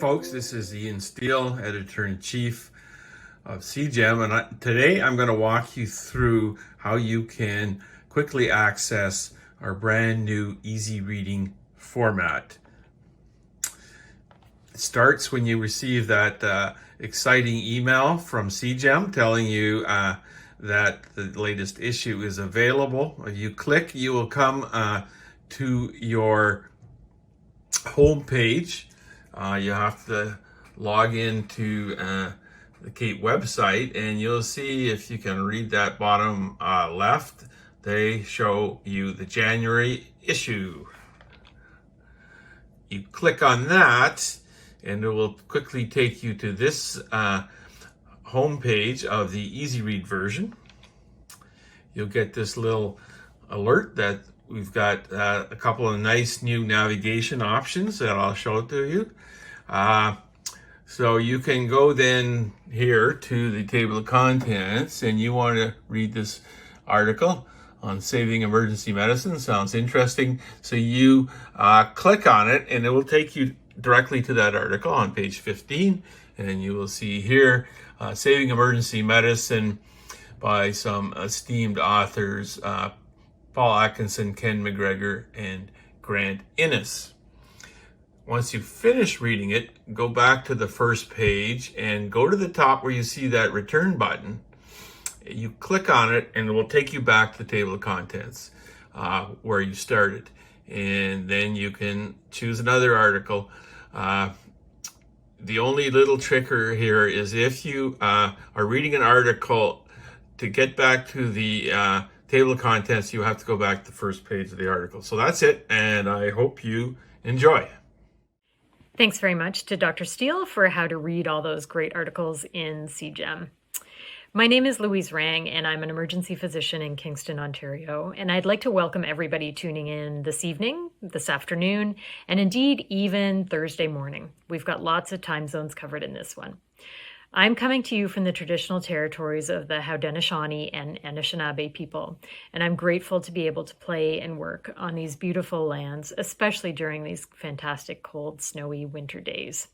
folks, this is Ian Steele, Editor-in-Chief of CGEM, and today I'm going to walk you through how you can quickly access our brand new easy reading format. It starts when you receive that exciting email from CGEM telling you that the latest issue is available. If you click, you will come to your home page. You have to log into the CAEP website, and you'll see, if you can read that bottom left, they show you the January issue. You click on that and it will quickly take you to this home page of the Easy Read version. You'll get this little alert that we've got a couple of nice new navigation options that I'll show to you. So you can go then here to the table of contents, and you want to read this article on saving emergency medicine. Sounds interesting. So you click on it and it will take you directly to that article on page 15. And you will see here, Saving Emergency Medicine by some esteemed authors, Paul Atkinson, Ken McGregor, and Grant Innes. Once you finish reading it, go back to the first page and go to the top where you see that return button. You click on it and it will take you back to the table of contents where you started. And then you can choose another article. The only little tricker here is if you are reading an article, to get back to the table of contents, you have to go back to the first page of the article. So that's it, and I hope you enjoy. Thanks very much to Dr. Steele for how to read all those great articles in CGEM. My name is Louise Rang, and I'm an emergency physician in Kingston, Ontario, and I'd like to welcome everybody tuning in this evening, this afternoon, and indeed even Thursday morning. We've got lots of time zones covered in this one. I'm coming to you from the traditional territories of the Haudenosaunee and Anishinaabe people, and I'm grateful to be able to play and work on these beautiful lands, especially during these fantastic cold, snowy winter days.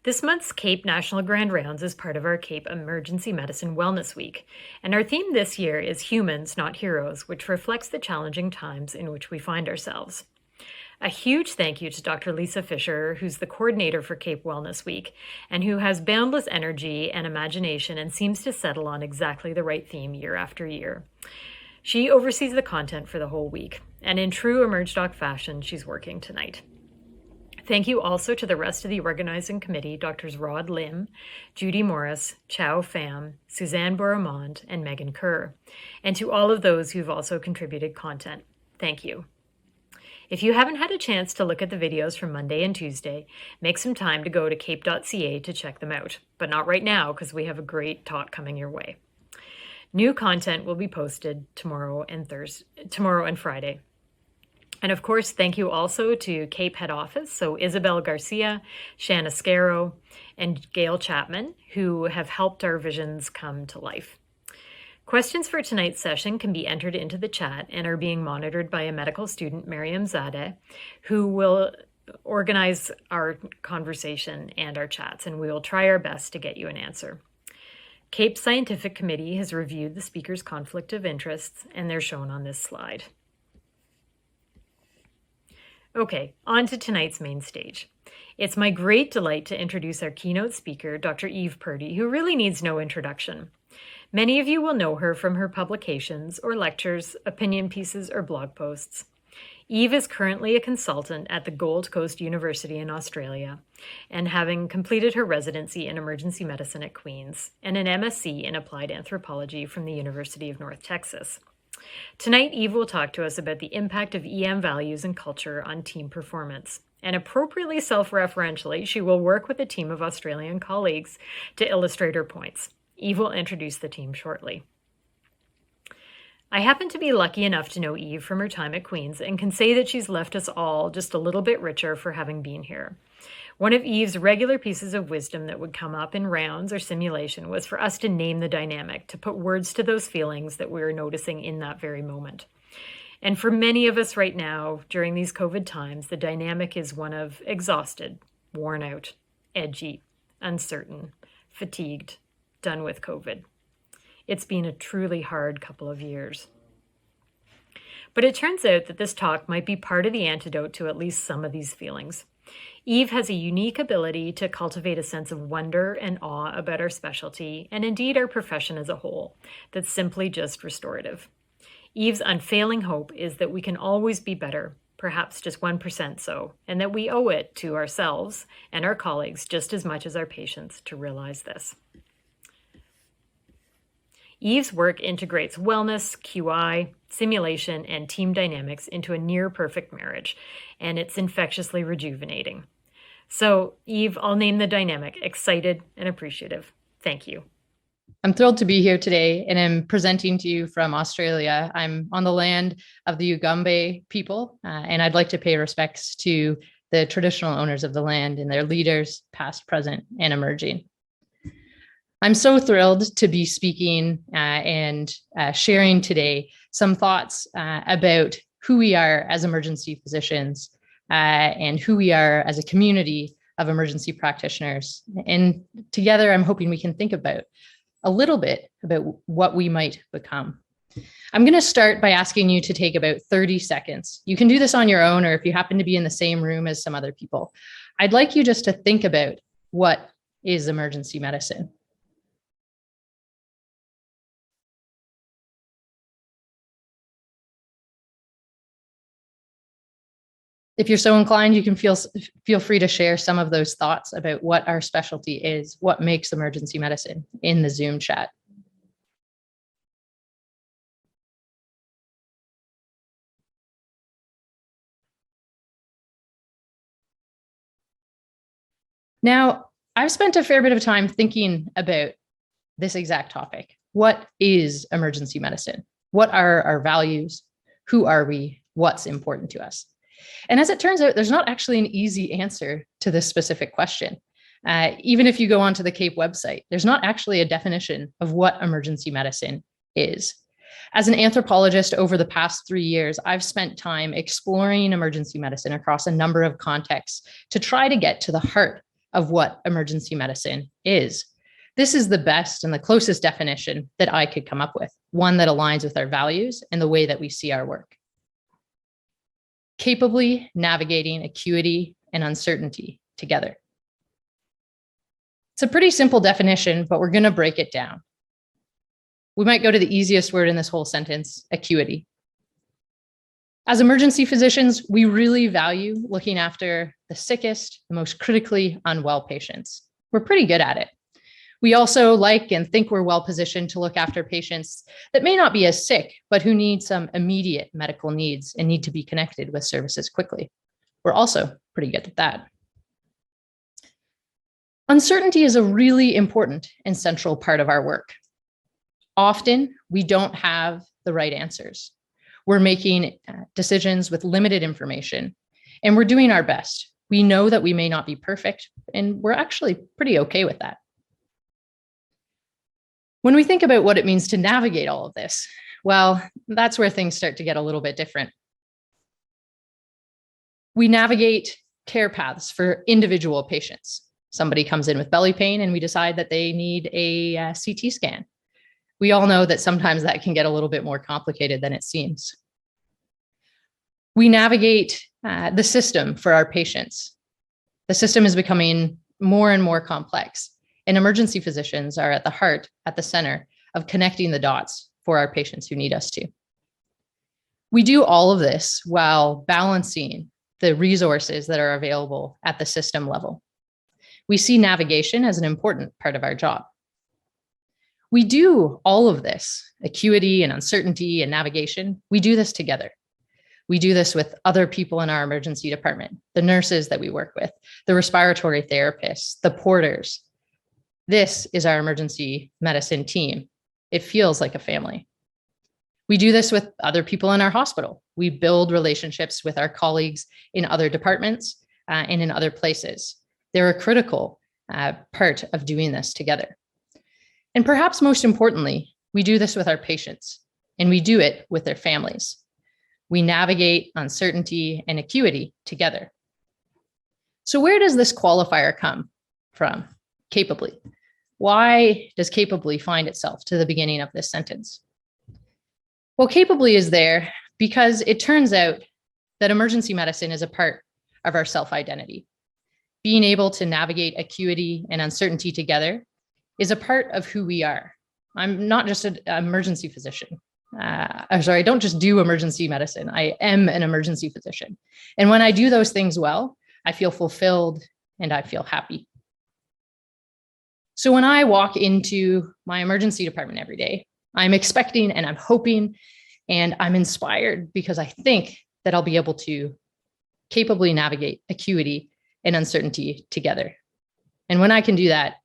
This month's CAEP National Grand Rounds is part of our CAEP Emergency Medicine Wellness Week, and our theme this year is Humans, Not Heroes, which reflects the challenging times in which we find ourselves. A huge thank you to Dr. Lisa Fisher, who's the coordinator for CAEP Wellness Week, and who has boundless energy and imagination and seems to settle on exactly the right theme year after year. She oversees the content for the whole week, and in true EmergeDoc fashion, she's working tonight. Thank you also to the rest of the organizing committee, Drs. Rod Lim, Judy Morris, Chow Pham, Suzanne Bourramond, and Megan Kerr, and to all of those who've also contributed content. Thank you. If you haven't had a chance to look at the videos from Monday and Tuesday, make some time to go to caep.ca to check them out, but not right now because we have a great talk coming your way. New content will be posted tomorrow and Friday. And of course, thank you also to CAEP Head Office, so Isabel Garcia, Shanna Scarrow, and Gail Chapman, who have helped our visions come to life. Questions for tonight's session can be entered into the chat and are being monitored by a medical student, Miriam Zadeh, who will organize our conversation and our chats, and we will try our best to get you an answer. CAEP's Scientific Committee has reviewed the speaker's conflict of interests, and they're shown on this slide. Okay, on to tonight's main stage. It's my great delight to introduce our keynote speaker, Dr. Eve Purdy, who really needs no introduction. Many of you will know her from her publications or lectures, opinion pieces, or blog posts. Eve is currently a consultant at the Gold Coast University in Australia, and having completed her residency in emergency medicine at Queen's and an MSc in applied anthropology from the University of North Texas. Tonight, Eve will talk to us about the impact of EM values and culture on team performance. And appropriately self-referentially, she will work with a team of Australian colleagues to illustrate her points. Eve will introduce the team shortly. I happen to be lucky enough to know Eve from her time at Queen's and can say that she's left us all just a little bit richer for having been here. One of Eve's regular pieces of wisdom that would come up in rounds or simulation was for us to name the dynamic, to put words to those feelings that we were noticing in that very moment. And for many of us right now, during these COVID times, the dynamic is one of exhausted, worn out, edgy, uncertain, fatigued, done with COVID. It's been a truly hard couple of years. But it turns out that this talk might be part of the antidote to at least some of these feelings. Eve has a unique ability to cultivate a sense of wonder and awe about our specialty, and indeed our profession as a whole, that's simply just restorative. Eve's unfailing hope is that we can always be better, perhaps just 1% so, and that we owe it to ourselves and our colleagues just as much as our patients to realize this. Eve's work integrates wellness, QI, simulation, and team dynamics into a near-perfect marriage, and it's infectiously rejuvenating. So, Eve, I'll name the dynamic excited and appreciative. Thank you. I'm thrilled to be here today, and I'm presenting to you from Australia. I'm on the land of the Yugambeh people, and I'd like to pay respects to the traditional owners of the land and their leaders, past, present, and emerging. I'm so thrilled to be speaking and sharing today some thoughts about who we are as emergency physicians and who we are as a community of emergency practitioners. And together, I'm hoping we can think about a little bit about what we might become. I'm going to start by asking you to take about 30 seconds. You can do this on your own, or if you happen to be in the same room as some other people. I'd like you just to think about what is emergency medicine. If you're so inclined, you can feel free to share some of those thoughts about what our specialty is, what makes emergency medicine in the Zoom chat. Now, I've spent a fair bit of time thinking about this exact topic. What is emergency medicine? What are our values? Who are we? What's important to us? And as it turns out, there's not actually an easy answer to this specific question. Even if you go onto the CAEP website, there's not actually a definition of what emergency medicine is. As an anthropologist over the past 3 years, I've spent time exploring emergency medicine across a number of contexts to try to get to the heart of what emergency medicine is. This is the best and the closest definition that I could come up with, one that aligns with our values and the way that we see our work. Capably navigating acuity and uncertainty together. It's a pretty simple definition, but we're going to break it down. We might go to the easiest word in this whole sentence, acuity. As emergency physicians, we really value looking after the sickest, the most critically unwell patients. We're pretty good at it. We also like and think we're well positioned to look after patients that may not be as sick, but who need some immediate medical needs and need to be connected with services quickly. We're also pretty good at that. Uncertainty is a really important and central part of our work. Often, we don't have the right answers. We're making decisions with limited information, and we're doing our best. We know that we may not be perfect, and we're actually pretty okay with that. When we think about what it means to navigate all of this, well, that's where things start to get a little bit different. We navigate care paths for individual patients. Somebody comes in with belly pain and we decide that they need a CT scan. We all know that sometimes that can get a little bit more complicated than it seems. We navigate the system for our patients. The system is becoming more and more complex. And emergency physicians are at the heart, at the center of connecting the dots for our patients who need us to. We do all of this while balancing the resources that are available at the system level. We see navigation as an important part of our job. We do all of this, acuity and uncertainty and navigation, we do this together. We do this with other people in our emergency department, the nurses that we work with, the respiratory therapists, the porters. This is our emergency medicine team. It feels like a family. We do this with other people in our hospital. We build relationships with our colleagues in other departments and in other places. They're a critical part of doing this together. And perhaps most importantly, we do this with our patients, and we do it with their families. We navigate uncertainty and acuity together. So where does this qualifier come from? Capably. Why does capably find itself to the beginning of this sentence? Well, capably is there because it turns out that emergency medicine is a part of our self-identity. Being able to navigate acuity and uncertainty together is a part of who we are. I'm not just an emergency physician. I don't just do emergency medicine. I am an emergency physician. And when I do those things well, I feel fulfilled and I feel happy. So when I walk into my emergency department every day, I'm expecting and I'm hoping and I'm inspired because I think that I'll be able to capably navigate acuity and uncertainty together. And when I can do that,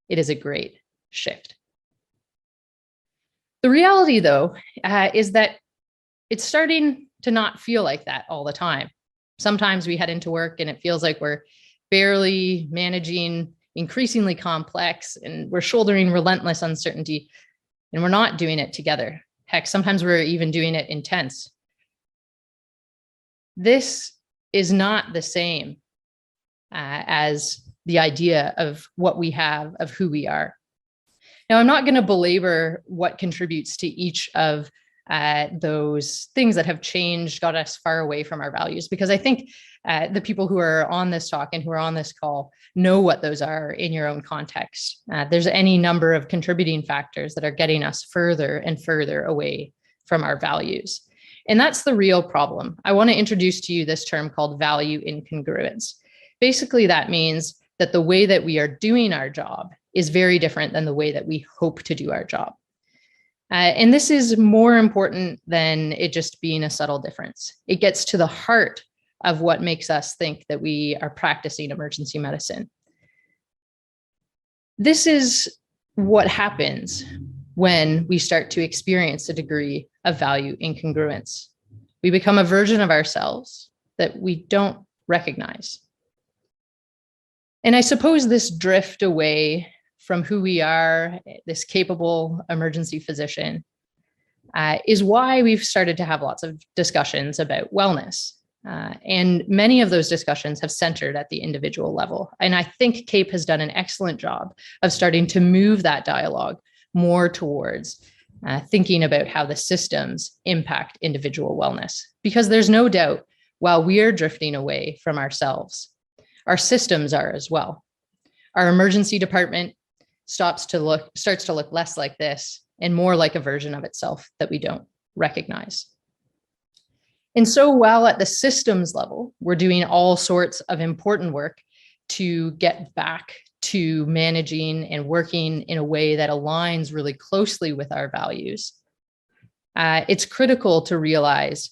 it is a great shift. The reality, though, is that it's starting to not feel like that all the time. Sometimes we head into work and it feels like we're barely managing increasingly complex and we're shouldering relentless uncertainty and we're not doing it together. Heck, sometimes we're even doing it intense. This is not the same as the idea of what we have, of who we are. Now, I'm not going to belabor what contributes to each of those things that have changed, got us far away from our values, because I think the people who are on this talk and who are on this call know what those are in your own context. There's any number of contributing factors that are getting us further and further away from our values. And that's the real problem. I want to introduce to you this term called value incongruence. Basically, that means that the way that we are doing our job is very different than the way that we hope to do our job. And this is more important than it just being a subtle difference. It gets to the heart of what makes us think that we are practicing emergency medicine. This is what happens when we start to experience a degree of value incongruence. We become a version of ourselves that we don't recognize. And I suppose this drift away from who we are, this capable emergency physician, is why we've started to have lots of discussions about wellness. And many of those discussions have centered at the individual level. And I think CAEP has done an excellent job of starting to move that dialogue more towards thinking about how the systems impact individual wellness. Because there's no doubt, while we are drifting away from ourselves, our systems are as well. Our emergency department starts to look less like this and more like a version of itself that we don't recognize. And so while at the systems level, we're doing all sorts of important work to get back to managing and working in a way that aligns really closely with our values, it's critical to realize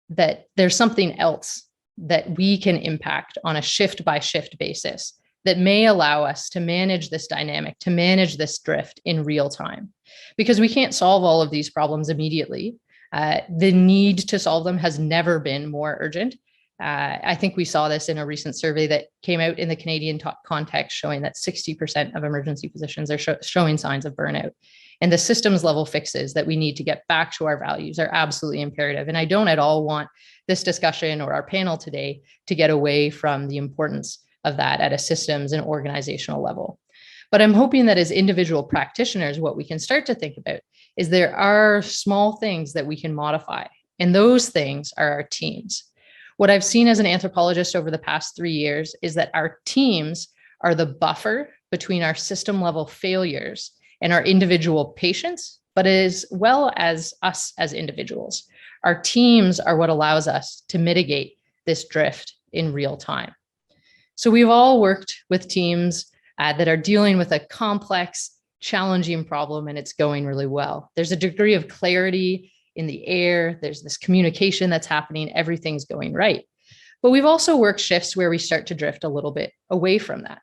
that there's something else that we can impact on a shift by shift basis that may allow us to manage this dynamic, to manage this drift in real time. Because we can't solve all of these problems immediately. The need to solve them has never been more urgent. I think we saw this in a recent survey that came out in the Canadian context, showing that 60% of emergency physicians are showing signs of burnout. And the systems level fixes that we need to get back to our values are absolutely imperative. And I don't at all want this discussion or our panel today to get away from the importance of that at a systems and organizational level. But I'm hoping that as individual practitioners, what we can start to think about is there are small things that we can modify. And those things are our teams. What I've seen as an anthropologist over the past 3 years is that our teams are the buffer between our system level failures and our individual patients, but as well as us as individuals. Our teams are what allows us to mitigate this drift in real time. So we've all worked with teams that are dealing with a complex, challenging problem, and it's going really well. There's a degree of clarity in the air. There's this communication that's happening. Everything's going right. But we've also worked shifts where we start to drift a little bit away from that.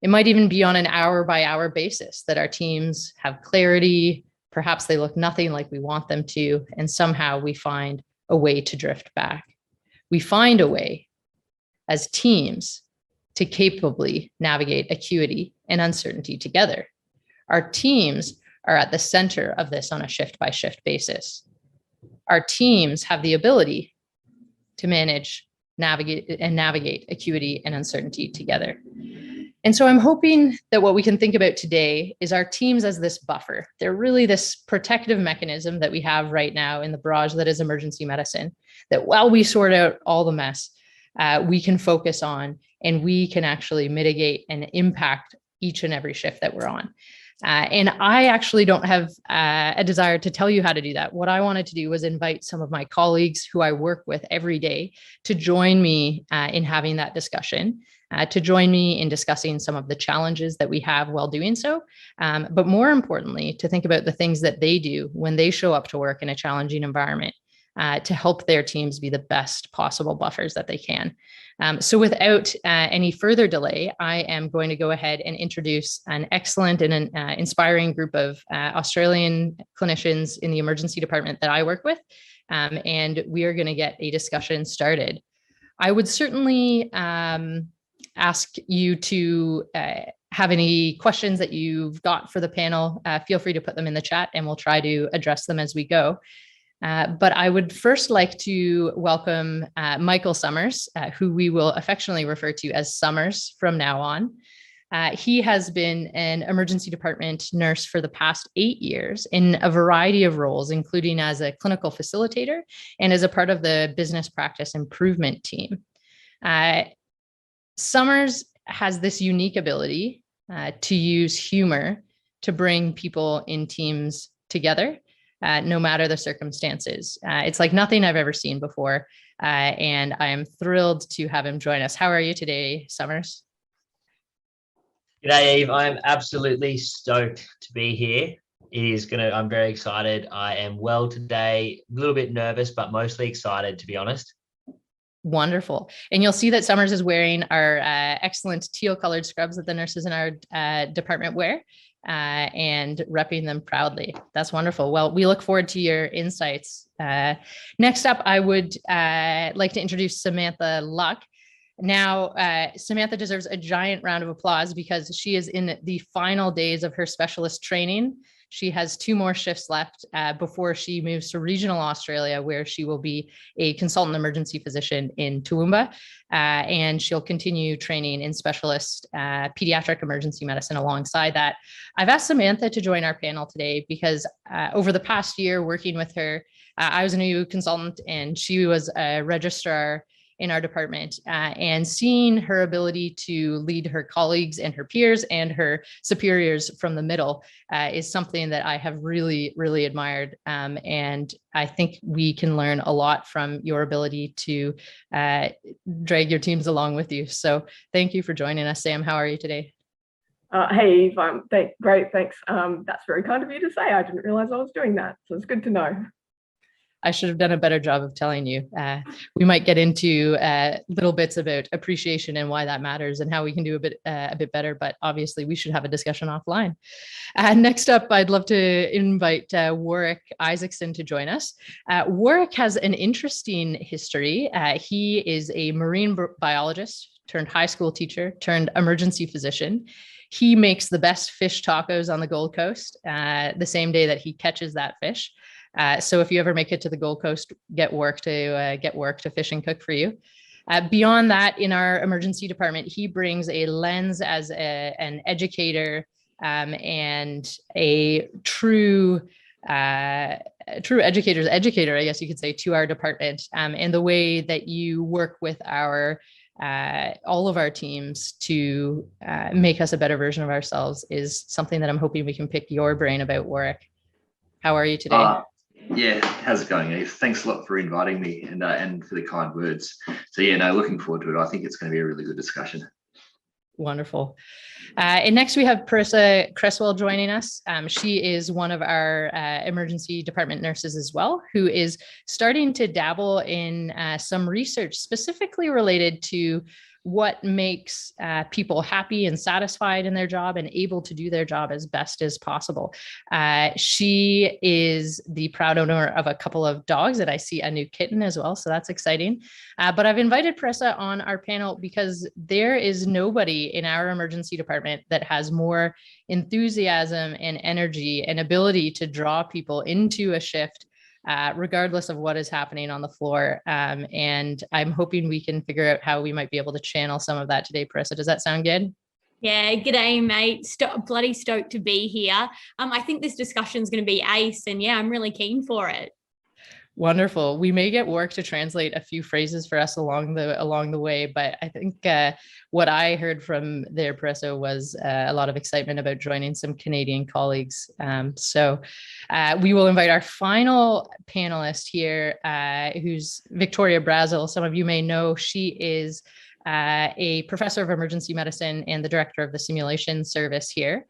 It might even be on an hour by hour basis that our teams have clarity. Perhaps they look nothing like we want them to, and somehow we find a way to drift back. We find a way as teams to capably navigate acuity and uncertainty together. Our teams are at the center of this on a shift by shift basis. Our teams have the ability to manage navigate acuity and uncertainty together. And so I'm hoping that what we can think about today is our teams as this buffer. They're really this protective mechanism that we have right now in the barrage that is emergency medicine, that while we sort out all the mess, we can focus on, and we can actually mitigate and impact each and every shift that we're on. And I actually don't have a desire to tell you how to do that. What I wanted to do was invite some of my colleagues who I work with every day to join me in having that discussion, to join me in discussing some of the challenges that we have while doing so. But more importantly, to think about the things that they do when they show up to work in a challenging environment to help their teams be the best possible buffers that they can. So without any further delay, I am going to go ahead and introduce an excellent and an inspiring group of Australian clinicians in the emergency department that I work with. And we are going to get a discussion started. I would certainly ask you to have any questions that you've got for the panel. Feel free to put them in the chat and we'll try to address them as we go. But I would first like to welcome Michael Summers, who we will affectionately refer to as Summers from now on. He has been an emergency department nurse for the past 8 years in a variety of roles, including as a clinical facilitator and as a part of the business practice improvement team. Summers has this unique ability to use humor to bring people in teams together. No matter the circumstances. It's like nothing I've ever seen before. And I am thrilled to have him join us. How are you today, Summers? G'day, Eve. I'm absolutely stoked to be here. I'm very excited. I am well today, a little bit nervous, but mostly excited, to be honest. Wonderful. And you'll see that Summers is wearing our excellent teal colored scrubs that the nurses in our department wear. And repping them proudly. That's wonderful. Well, we look forward to your insights. Next up, I would like to introduce Samantha Luck. Now, Samantha deserves a giant round of applause because she is in the final days of her specialist training. She has 2 more shifts left before she moves to regional Australia, where she will be a consultant emergency physician in Toowoomba. And she'll continue training in specialist pediatric emergency medicine alongside that. I've asked Samantha to join our panel today because over the past year working with her, I was a new consultant and she was a registrar in our department, and seeing her ability to lead her colleagues and her peers and her superiors from the middle is something that I have really, really admired. And I think we can learn a lot from your ability to drag your teams along with you. So thank you for joining us. Sam, how are you today? Hey, Eve, great, thanks. That's very kind of you to say. I didn't realize I was doing that, so it's good to know. I should have done a better job of telling you. We might get into little bits about appreciation and why that matters and how we can do a bit better, but obviously we should have a discussion offline. Next up, I'd love to invite Warwick Isaacson to join us. Warwick has an interesting history. He is a marine biologist turned high school teacher turned emergency physician. He makes the best fish tacos on the Gold Coast the same day that he catches that fish. So if you ever make it to the Gold Coast, get work to fish and cook for you. Beyond that, in our emergency department, he brings a lens as an educator and a true educator's educator, I guess you could say, to our department. And the way that you work with all of our teams to make us a better version of ourselves is something that I'm hoping we can pick your brain about, Warwick. How are you today? Yeah, how's it going, Eve? Thanks a lot for inviting me and for the kind words. So yeah, no, looking forward to it. I think it's going to be a really good discussion. Wonderful. And next we have Parissa Cresswell joining us. She is one of our emergency department nurses as well, who is starting to dabble in some research specifically related to what makes people happy and satisfied in their job and able to do their job as best as possible. She is the proud owner of a couple of dogs, and I see a new kitten as well, so that's exciting. But I've invited Parissa on our panel because there is nobody in our emergency department that has more enthusiasm and energy and ability to draw people into a shift regardless of what is happening on the floor. And I'm hoping we can figure out how we might be able to channel some of that today, Parissa. Does that sound good? Yeah, g'day, mate. Bloody stoked to be here. I think this discussion is going to be ace, and yeah, I'm really keen for it. Wonderful. We may get work to translate a few phrases for us along the way, but I think what I heard from their Parissa was a lot of excitement about joining some Canadian colleagues. So we will invite our final panelist here, who's Victoria Brazel. Some of you may know she is a professor of emergency medicine and the director of the simulation service here.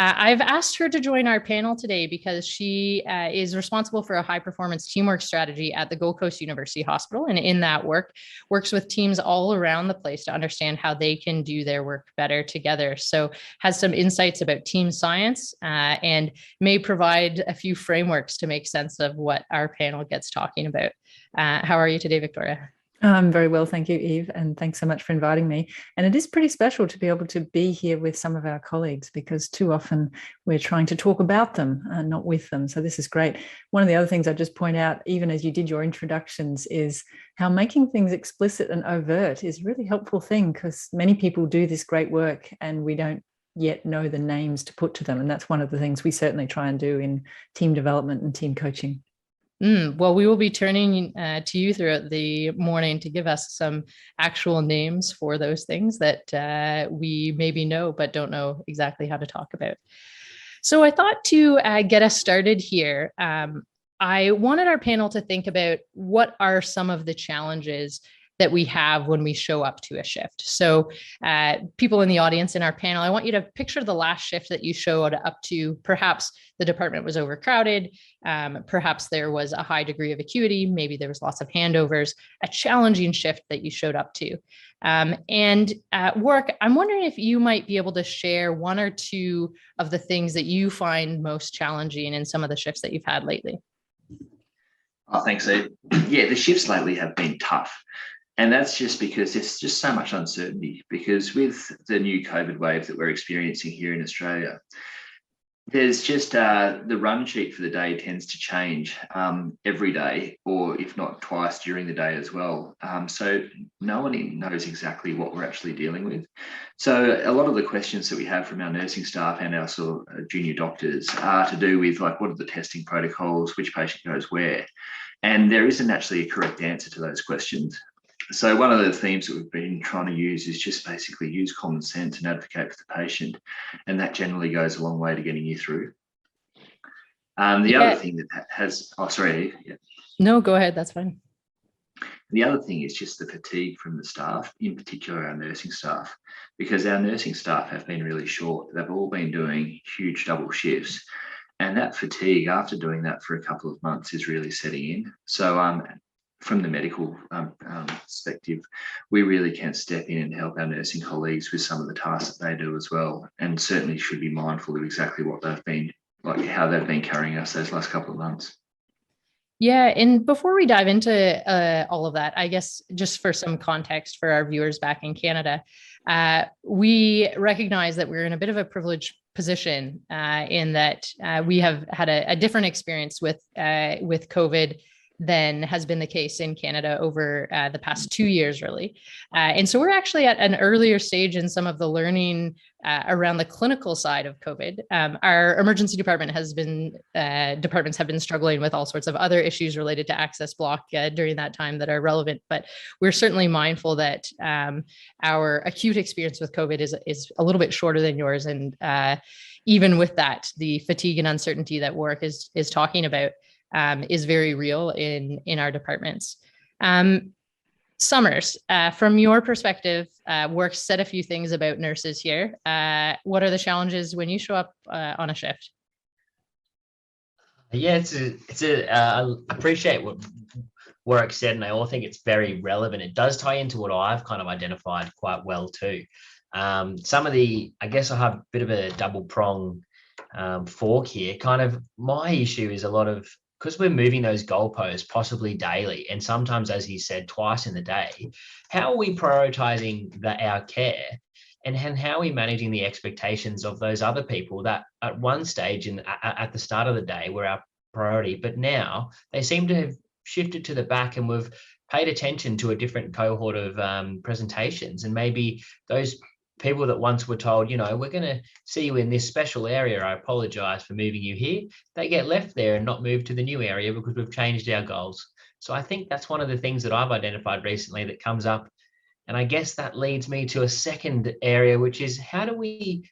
I've asked her to join our panel today because she is responsible for a high performance teamwork strategy at the Gold Coast University Hospital. And in that works with teams all around the place to understand how they can do their work better together. So has some insights about team science and may provide a few frameworks to make sense of what our panel gets talking about. How are you today, Victoria? I'm very well, thank you, Eve, and thanks so much for inviting me. And it is pretty special to be able to be here with some of our colleagues, because too often we're trying to talk about them and not with them. So this is great. One of the other things I just point out, even as you did your introductions, is how making things explicit and overt is a really helpful thing, because many people do this great work and we don't yet know the names to put to them. And that's one of the things we certainly try and do in team development and team coaching. Well, we will be turning to you throughout the morning to give us some actual names for those things that we maybe know, but don't know exactly how to talk about. So I thought to get us started here, I wanted our panel to think about what are some of the challenges that we have when we show up to a shift. So people in the audience in our panel, I want you to picture the last shift that you showed up to. Perhaps the department was overcrowded. Perhaps there was a high degree of acuity. Maybe there was lots of handovers, a challenging shift that you showed up to. And at work, I'm wondering if you might be able to share one or two of the things that you find most challenging in some of the shifts that you've had lately. Oh, thanks, Eve. Yeah, the shifts lately have been tough. And that's just because there's just so much uncertainty, because with the new COVID wave that we're experiencing here in Australia, there's just the run sheet for the day tends to change every day, or if not twice during the day as well. So no one knows exactly what we're actually dealing with. So a lot of the questions that we have from our nursing staff and our sort of junior doctors are to do with, like, what are the testing protocols, which patient goes where? And there isn't actually a correct answer to those questions. So one of the themes that we've been trying to use is just basically use common sense and advocate for the patient. And that generally goes a long way to getting you through. The other thing that has, oh, sorry, Eve. Yeah. No, go ahead. That's fine. The other thing is just the fatigue from the staff, in particular our nursing staff, because our nursing staff have been really short. They've all been doing huge double shifts. And that fatigue, after doing that for a couple of months, is really setting in. So from the medical perspective, we really can step in and help our nursing colleagues with some of the tasks that they do as well, and certainly should be mindful of exactly what they've been, like how they've been carrying us those last couple of months. Yeah, and before we dive into all of that, I guess just for some context for our viewers back in Canada, we recognize that we're in a bit of a privileged position in that we have had a different experience with COVID than has been the case in Canada over the past 2 years, really. And so we're actually at an earlier stage in some of the learning around the clinical side of COVID. Our emergency department departments have been struggling with all sorts of other issues related to access block during that time that are relevant, but we're certainly mindful that our acute experience with COVID is a little bit shorter than yours. And even with that, the fatigue and uncertainty that Warwick is talking about is very real in our departments. Summers, from your perspective, Warwick said a few things about nurses here. What are the challenges when you show up on a shift? Yeah, I appreciate what Warwick said, and I all think it's very relevant. It does tie into what I've kind of identified quite well too. Some of I guess I have a bit of a double prong fork here. Kind of my issue is a lot of, because we're moving those goalposts possibly daily, and sometimes, as he said, twice in the day, how are we prioritizing our care, and how are we managing the expectations of those other people that at one stage and at the start of the day were our priority. But now they seem to have shifted to the back, and we've paid attention to a different cohort of presentations. And maybe those people that once were told, we're going to see you in this special area, I apologize for moving you here, they get left there and not moved to the new area because we've changed our goals. So I think that's one of the things that I've identified recently that comes up. And I guess that leads me to a second area, which is how do we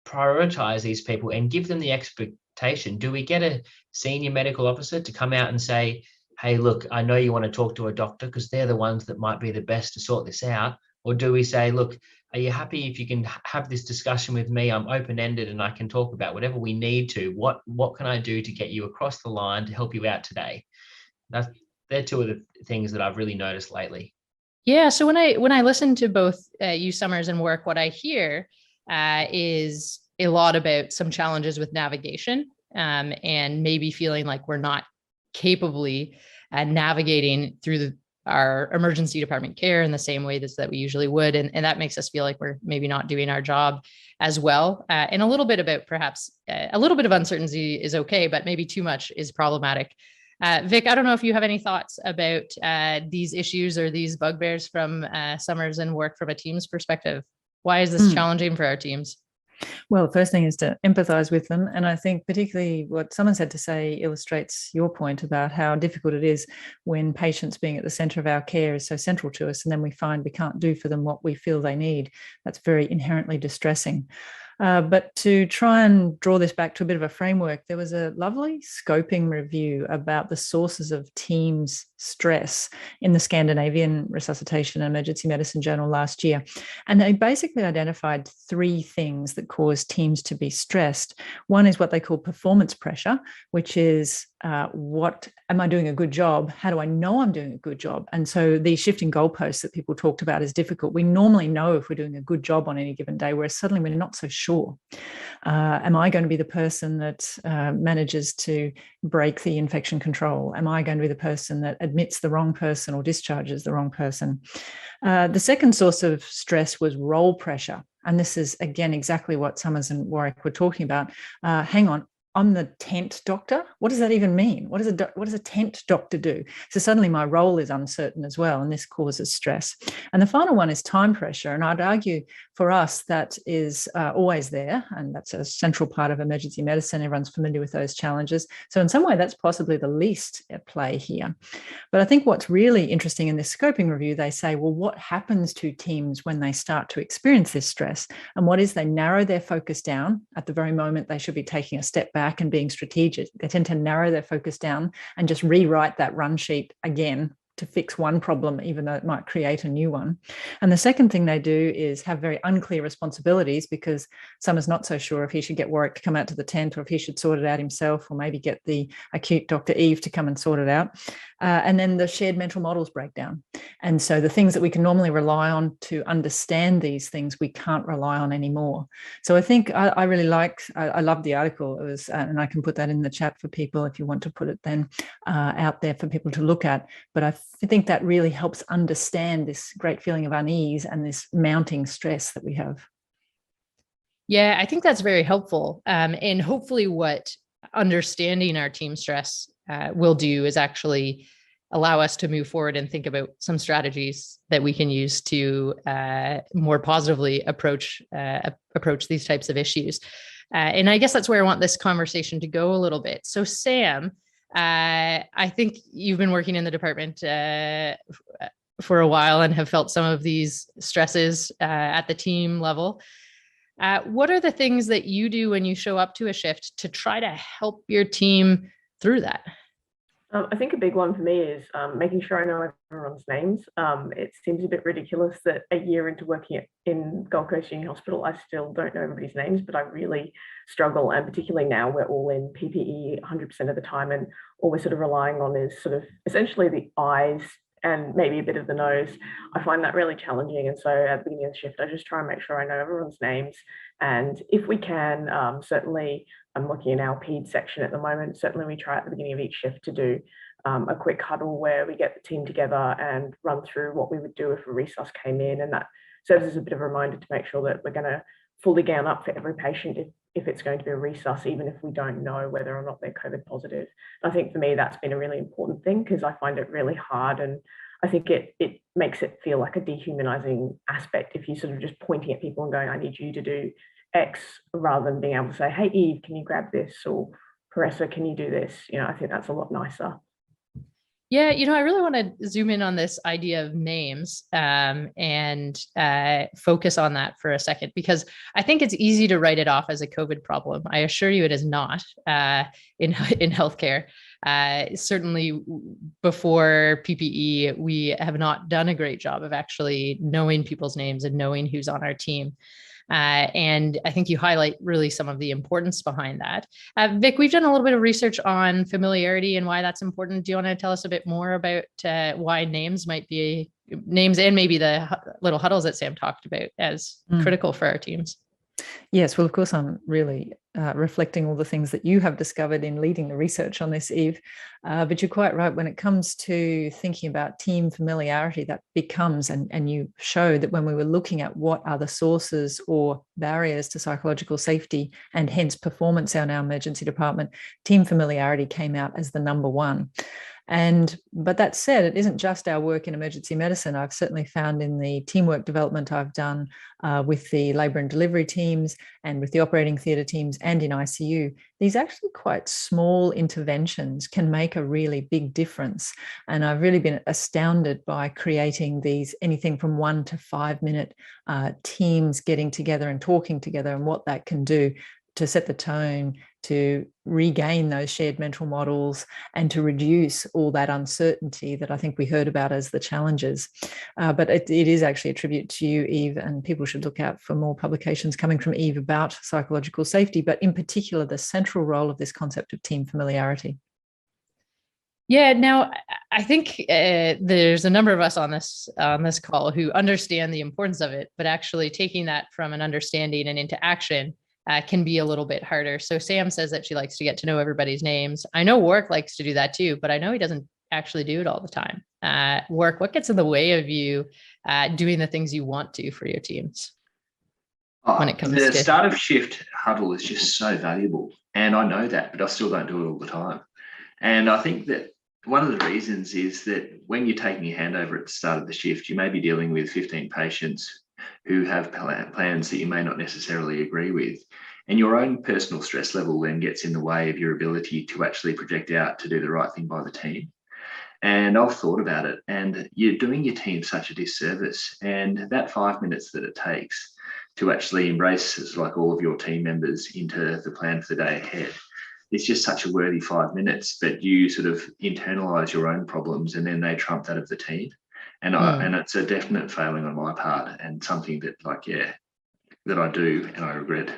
prioritize these people and give them the expectation? Do we get a senior medical officer to come out and say, hey, look, I know you want to talk to a doctor because they're the ones that might be the best to sort this out? Or do we say, look, are you happy if you can have this discussion with me? I'm open-ended and I can talk about whatever we need to. What can I do to get you across the line to help you out today? They're two of the things that I've really noticed lately. Yeah. So when I listen to both you, Summers, and Warwick, what I hear is a lot about some challenges with navigation and maybe feeling like we're not capably navigating through our emergency department care in the same way that we usually would. And that makes us feel like we're maybe not doing our job as well. And a little bit about perhaps a little bit of uncertainty is okay, but maybe too much is problematic. Vic, I don't know if you have any thoughts about these issues or these bugbears from Summers and Warwick from a team's perspective. Why is this challenging for our teams? Well, the first thing is to empathize with them. And I think particularly what Summers had to say illustrates your point about how difficult it is when patients being at the center of our care is so central to us, and then we find we can't do for them what we feel they need. That's very inherently distressing. But to try and draw this back to a bit of a framework, there was a lovely scoping review about the sources of teams' stress in the Scandinavian Resuscitation and Emergency Medicine Journal last year. And they basically identified 3 things that cause teams to be stressed. One is what they call performance pressure, which is what am I doing a good job? How do I know I'm doing a good job? And so the shifting goalposts that people talked about is difficult. We normally know if we're doing a good job on any given day, whereas suddenly we're not so sure. Am I going to be the person that manages to break the infection control? Am I going to be the person that admits the wrong person or discharges the wrong person? The second source of stress was role pressure. And this is, again, exactly what Summers and Warwick were talking about. Hang on, I'm the tent doctor. What does that even mean? What does a tent doctor do? So suddenly my role is uncertain as well, and this causes stress. And the final one is time pressure. And I'd argue for us that is always there, and that's a central part of emergency medicine. Everyone's familiar with those challenges. So in some way, that's possibly the least at play here. But I think what's really interesting in this scoping review, they say, well, what happens to teams when they start to experience this stress? And what is they narrow their focus down at the very moment they should be taking a step back and being strategic. They tend to narrow their focus down and just rewrite that run sheet again to fix one problem, even though it might create a new one. And the second thing they do is have very unclear responsibilities, because Summer's not so sure if he should get Warwick to come out to the tent or if he should sort it out himself, or maybe get the acute Dr. Eve to come and sort it out. And then the shared mental models break down. And so the things that we can normally rely on to understand these things, we can't rely on anymore. So I think I really I love the article. It was, and I can put that in the chat for people if you want to put it then out there for people to look at. But I think that really helps understand this great feeling of unease and this mounting stress that we have. Yeah, I think that's very helpful. And hopefully what understanding our team stress will do is actually allow us to move forward and think about some strategies that we can use to more positively approach these types of issues. And I guess that's where I want this conversation to go a little bit. So Sam, I think you've been working in the department for a while and have felt some of these stresses at the team level. What are the things that you do when you show up to a shift to try to help your team through that? I think a big one for me is making sure I know everyone's names. It seems a bit ridiculous that a year into working in Gold Coast Uni Hospital, I still don't know everybody's names, but I really struggle. And particularly now we're all in PPE 100% of the time, and all we're sort of relying on is sort of essentially the eyes and maybe a bit of the nose. I find that really challenging. And so at the beginning of the shift, I just try and make sure I know everyone's names. And if we can, certainly, I'm looking in our PED section at the moment, certainly we try at the beginning of each shift to do a quick huddle where we get the team together and run through what we would do if a resus came in. And that serves as a bit of a reminder to make sure that we're going to fully gown up for every patient if it's going to be a resus, even if we don't know whether or not they're COVID positive. And I think for me, that's been a really important thing, because I find it really hard, and I think it makes it feel like a dehumanizing aspect if you're sort of just pointing at people and going, I need you to do X, rather than being able to say, hey, Eve, can you grab this? Or Paressa, can you do this? I think that's a lot nicer. Yeah, I really want to zoom in on this idea of names and focus on that for a second, because I think it's easy to write it off as a COVID problem. I assure you it is not in healthcare. Certainly before PPE, we have not done a great job of actually knowing people's names and knowing who's on our team. And I think you highlight really some of the importance behind that. Vic, we've done a little bit of research on familiarity and why that's important. Do you want to tell us a bit more about why names and maybe the little huddles that Sam talked about as critical for our teams? Yes, well, of course, I'm really reflecting all the things that you have discovered in leading the research on this, Eve. But you're quite right. When it comes to thinking about team familiarity, that becomes, and you showed that when we were looking at what are the sources or barriers to psychological safety and hence performance in our emergency department, team familiarity came out as the number one. But that said, it isn't just our work in emergency medicine. I've certainly found in the teamwork development I've done with the labour and delivery teams and with the operating theatre teams and in ICU, these actually quite small interventions can make a really big difference. And I've really been astounded by creating these anything from 1 to 5 minute teams getting together and talking together, and what that can do to set the tone, to regain those shared mental models, and to reduce all that uncertainty that I think we heard about as the challenges. But it is actually a tribute to you, Eve, and people should look out for more publications coming from Eve about psychological safety, but in particular, the central role of this concept of team familiarity. Yeah, now I think there's a number of us on this call who understand the importance of it, but actually taking that from an understanding and into action can be a little bit harder. So Sam says that she likes to get to know everybody's names. I know Warwick likes to do that too, but I know he doesn't actually do it all the time. Warwick, what gets in the way of you doing the things you want to for your teams? When it comes the to start of shift huddle is just so valuable. And I know that, but I still don't do it all the time. And I think that one of the reasons is that when you're taking a handover at the start of the shift, you may be dealing with 15 patients who have plans that you may not necessarily agree with. And your own personal stress level then gets in the way of your ability to actually project out to do the right thing by the team. And I've thought about it, and you're doing your team such a disservice. And that 5 minutes that it takes to actually embrace like all of your team members into the plan for the day ahead, it's just such a worthy 5 minutes, but you sort of internalize your own problems and then they trump that of the team. And it's a definite failing on my part, and something that that I do and I regret.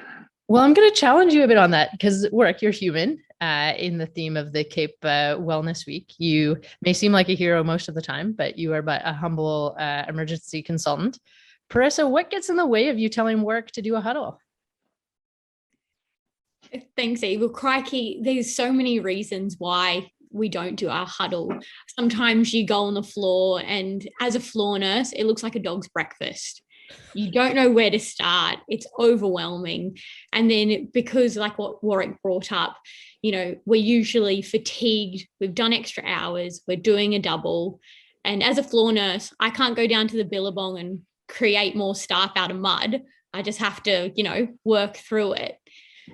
Well, I'm going to challenge you a bit on that, because Warwick, you're human in the theme of the CAEP Wellness Week. You may seem like a hero most of the time, but you are but a humble emergency consultant. Paressa, what gets in the way of you telling Warwick to do a huddle? Thanks, Eve. Well, crikey, there's so many reasons why we don't do our huddle. Sometimes you go on the floor, and as a floor nurse, it looks like a dog's breakfast. You don't know where to start. It's overwhelming. And then because like what Warwick brought up, we're usually fatigued. We've done extra hours. We're doing a double. And as a floor nurse, I can't go down to the billabong and create more staff out of mud. I just have to, work through it.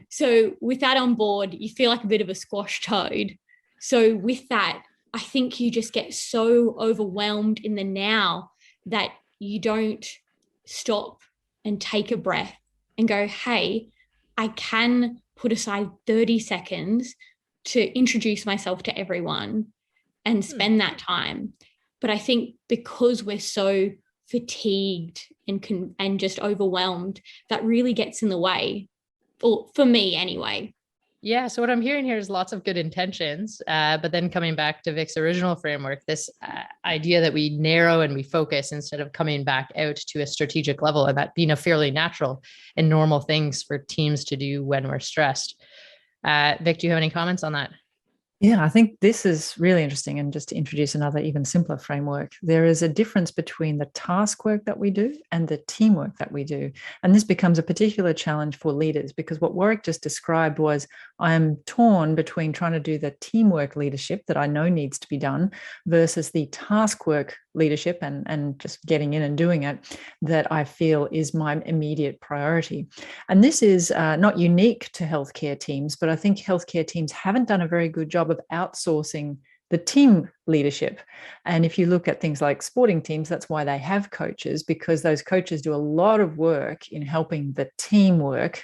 So with that on board, you feel like a bit of a squash toad. So with that, I think you just get so overwhelmed in the now that you don't stop and take a breath and go, hey, I can put aside 30 seconds to introduce myself to everyone and spend that time. But I think because we're so fatigued and just overwhelmed, that really gets in the way, or for me anyway. Yeah. So what I'm hearing here is lots of good intentions, but then coming back to Vic's original framework, this idea that we narrow and we focus instead of coming back out to a strategic level, and that being a fairly natural and normal things for teams to do when we're stressed. Vic, do you have any comments on that? Yeah, I think this is really interesting. And just to introduce another even simpler framework, there is a difference between the task work that we do and the teamwork that we do. And this becomes a particular challenge for leaders, because what Warwick just described was, I am torn between trying to do the teamwork leadership that I know needs to be done versus the task work leadership and just getting in and doing it that I feel is my immediate priority. And this is not unique to healthcare teams, but I think healthcare teams haven't done a very good job of outsourcing the team leadership. And if you look at things like sporting teams, that's why they have coaches, because those coaches do a lot of work in helping the team work,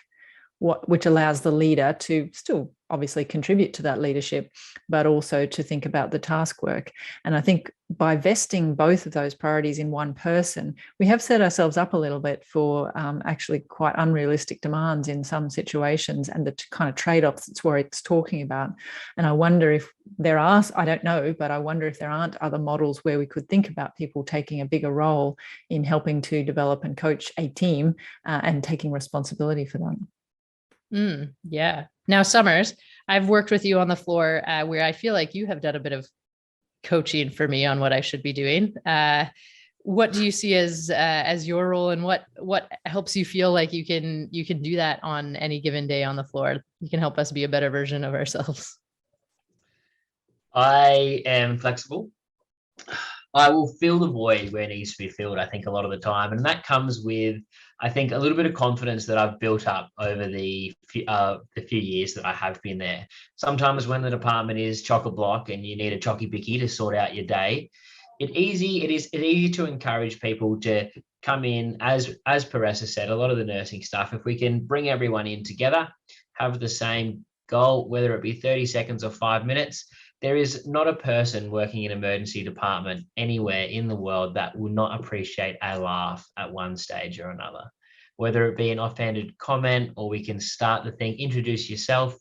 which allows the leader to still obviously contribute to that leadership, but also to think about the task work. And I think by vesting both of those priorities in one person, we have set ourselves up a little bit for actually quite unrealistic demands in some situations, and the kind of trade-offs that's where it's talking about. And I wonder if there are, I don't know, but I wonder if there aren't other models where we could think about people taking a bigger role in helping to develop and coach a team and taking responsibility for that. Yeah. Now, Summers, I've worked with you on the floor where I feel like you have done a bit of coaching for me on what I should be doing. What do you see as your role, and what helps you feel like you can do that on any given day on the floor? You can help us be a better version of ourselves. I am flexible. I will fill the void where it needs to be filled, I think, a lot of the time. And that comes with, I think, a little bit of confidence that I've built up over the few years that I have been there. Sometimes when the department is chock-a-block and you need a chocky bicky to sort out your day, it is easy to encourage people to come in, as Paressa said, a lot of the nursing stuff, if we can bring everyone in together, have the same goal, whether it be 30 seconds or 5 minutes. There is not a person working in emergency department anywhere in the world that will not appreciate a laugh at one stage or another, whether it be an offhanded comment, or we can start the thing, introduce yourself.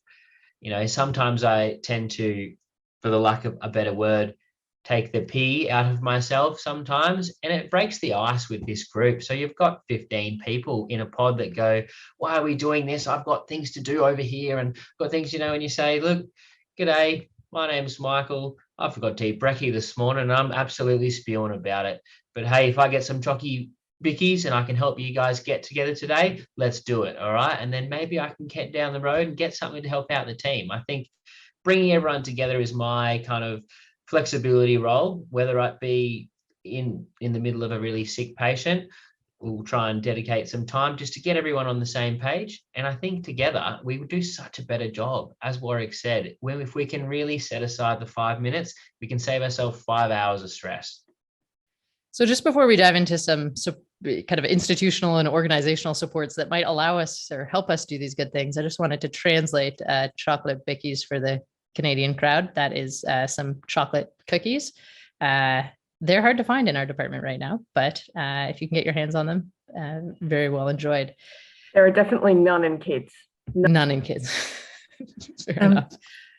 You know, sometimes I tend to, for the lack of a better word, take the P out of myself sometimes, and it breaks the ice with this group. So you've got 15 people in a pod that go, why are we doing this? I've got things to do over here and got things, and you say, look, g'day, my name's Michael. I forgot to eat brekkie this morning and I'm absolutely spewing about it. But hey, if I get some chocky bickies and I can help you guys get together today, let's do it. All right. And then maybe I can get down the road and get something to help out the team. I think bringing everyone together is my kind of flexibility role, whether it be in the middle of a really sick patient. We'll try and dedicate some time just to get everyone on the same page. And I think together we would do such a better job. As Warwick said, if we can really set aside the 5 minutes, we can save ourselves 5 hours of stress. So just before we dive into some kind of institutional and organizational supports that might allow us or help us do these good things, I just wanted to translate chocolate bickies for the Canadian crowd. That is some chocolate cookies. They're hard to find in our department right now, but if you can get your hands on them, very well enjoyed. There are definitely none in kids. None in kids. Fair enough.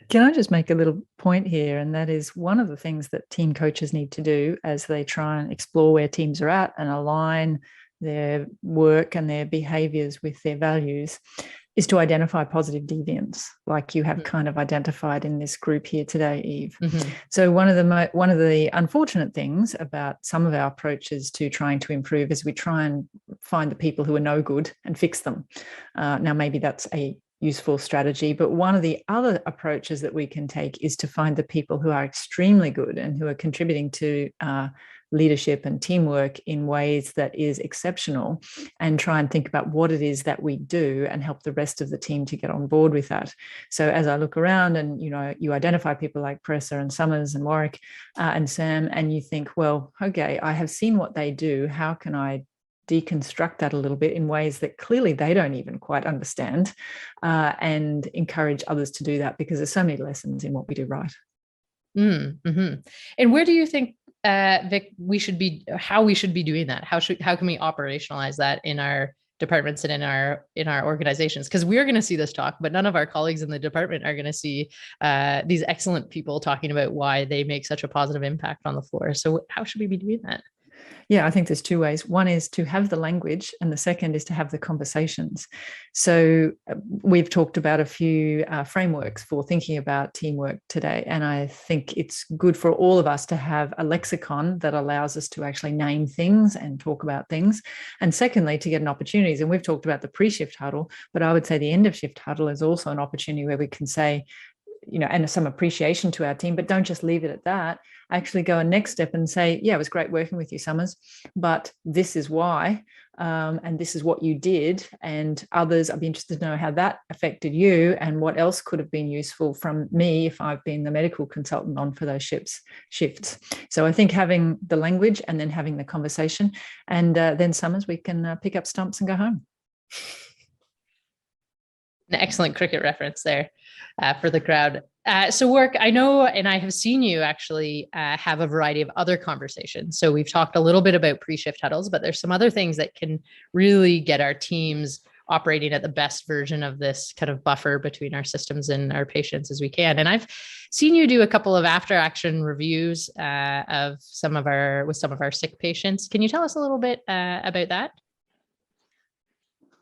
Can I just make a little point here? And that is one of the things that team coaches need to do as they try and explore where teams are at and align their work and their behaviors with their values, is to identify positive deviance, like you have kind of identified in this group here today, Eve. Mm-hmm. So one of the unfortunate things about some of our approaches to trying to improve is we try and find the people who are no good and fix them. Now, maybe that's a useful strategy, but one of the other approaches that we can take is to find the people who are extremely good and who are contributing to leadership and teamwork in ways that is exceptional, and try and think about what it is that we do and help the rest of the team to get on board with that. So as I look around and, you identify people like Paressa and Summers and Warwick and Sam, and you think, well, okay, I have seen what they do. How can I deconstruct that a little bit in ways that clearly they don't even quite understand, and encourage others to do that, because there's so many lessons in what we do right. Mm-hmm. And where do you think, Vic, how we should be doing that? How can we operationalize that in our departments and in our organizations? Because we're going to see this talk, but none of our colleagues in the department are going to see these excellent people talking about why they make such a positive impact on the floor. So how should we be doing that? Yeah, I think there's two ways. One is to have the language, and the second is to have the conversations. So we've talked about a few frameworks for thinking about teamwork today. And I think it's good for all of us to have a lexicon that allows us to actually name things and talk about things. And secondly, to get an opportunities. And we've talked about the pre-shift huddle, but I would say the end of shift huddle is also an opportunity where we can say, and some appreciation to our team, but don't just leave it at that. Actually go a next step and say, yeah, it was great working with you, Summers, but this is why, and this is what you did. And others, I'd be interested to know how that affected you and what else could have been useful from me if I've been the medical consultant on for those shifts. So I think having the language and then having the conversation, and then Summers, we can pick up stumps and go home. An excellent cricket reference there for the crowd. So Warwick, I know, and I have seen you actually have a variety of other conversations. So we've talked a little bit about pre-shift huddles, but there's some other things that can really get our teams operating at the best version of this kind of buffer between our systems and our patients as we can. And I've seen you do a couple of after action reviews with some of our sick patients. Can you tell us a little bit about that?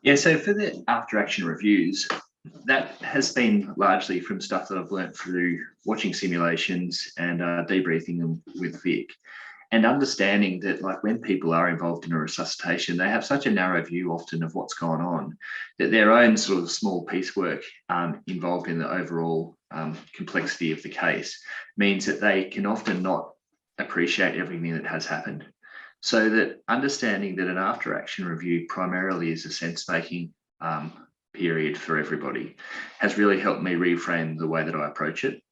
Yeah, so for the after action reviews, that has been largely from stuff that I've learned through watching simulations and debriefing them with Vic, and understanding that, like, when people are involved in a resuscitation, they have such a narrow view often of what's gone on that their own sort of small piecework involved in the overall complexity of the case means that they can often not appreciate everything that has happened. So that understanding that an after action review primarily is a sense making period for everybody has really helped me reframe the way that I approach it.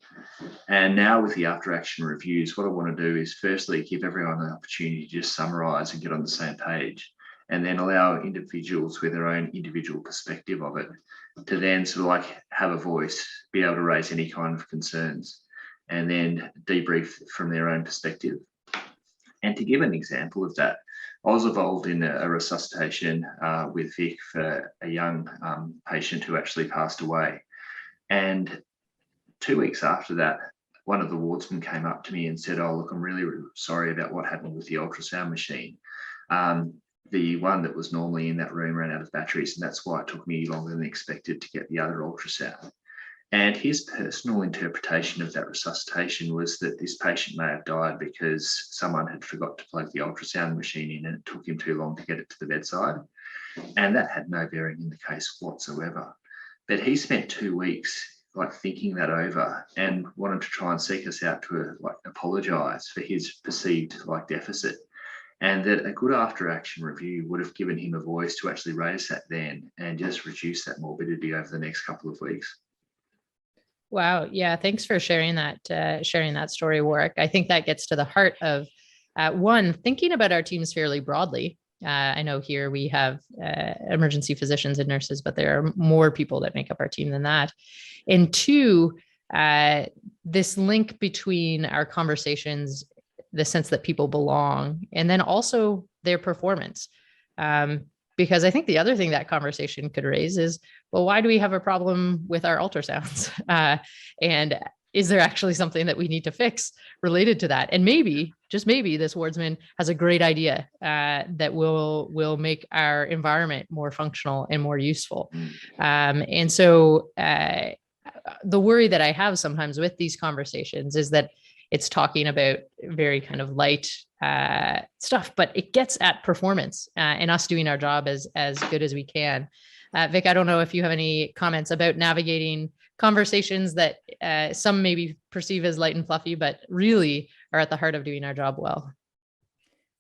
And now with the after action reviews, what I want to do is firstly give everyone an opportunity to just summarize and get on the same page, and then allow individuals with their own individual perspective of it to then sort of like have a voice, be able to raise any kind of concerns, and then debrief from their own perspective. And to give an example of that, I was involved in a resuscitation with Vic for a young patient who actually passed away. And 2 weeks after that, one of the wardsmen came up to me and said, "Oh, look, I'm really sorry about what happened with the ultrasound machine. The one that was normally in that room ran out of batteries, and that's why it took me longer than expected to get the other ultrasound." And his personal interpretation of that resuscitation was that this patient may have died because someone had forgot to plug the ultrasound machine in and it took him too long to get it to the bedside. And that had no bearing in the case whatsoever. But he spent 2 weeks thinking that over and wanted to try and seek us out to apologize for his perceived deficit. And that a good after action review would have given him a voice to actually raise that then and just reduce that morbidity over the next couple of weeks. Wow. Yeah. Thanks for sharing that story, Warwick. I think that gets to the heart of one, thinking about our teams fairly broadly. I know here we have emergency physicians and nurses, but there are more people that make up our team than that. And two, this link between our conversations, the sense that people belong, and then also their performance. Because I think the other thing that conversation could raise is, well, why do we have a problem with our ultrasounds? And is there actually something that we need to fix related to that? And maybe, just maybe, this wardsman has a great idea that will make our environment more functional and more useful. And so the worry that I have sometimes with these conversations is that it's talking about very kind of light stuff, but it gets at performance and us doing our job as good as we can. Vic, I don't know if you have any comments about navigating conversations that some maybe perceive as light and fluffy, but really are at the heart of doing our job well.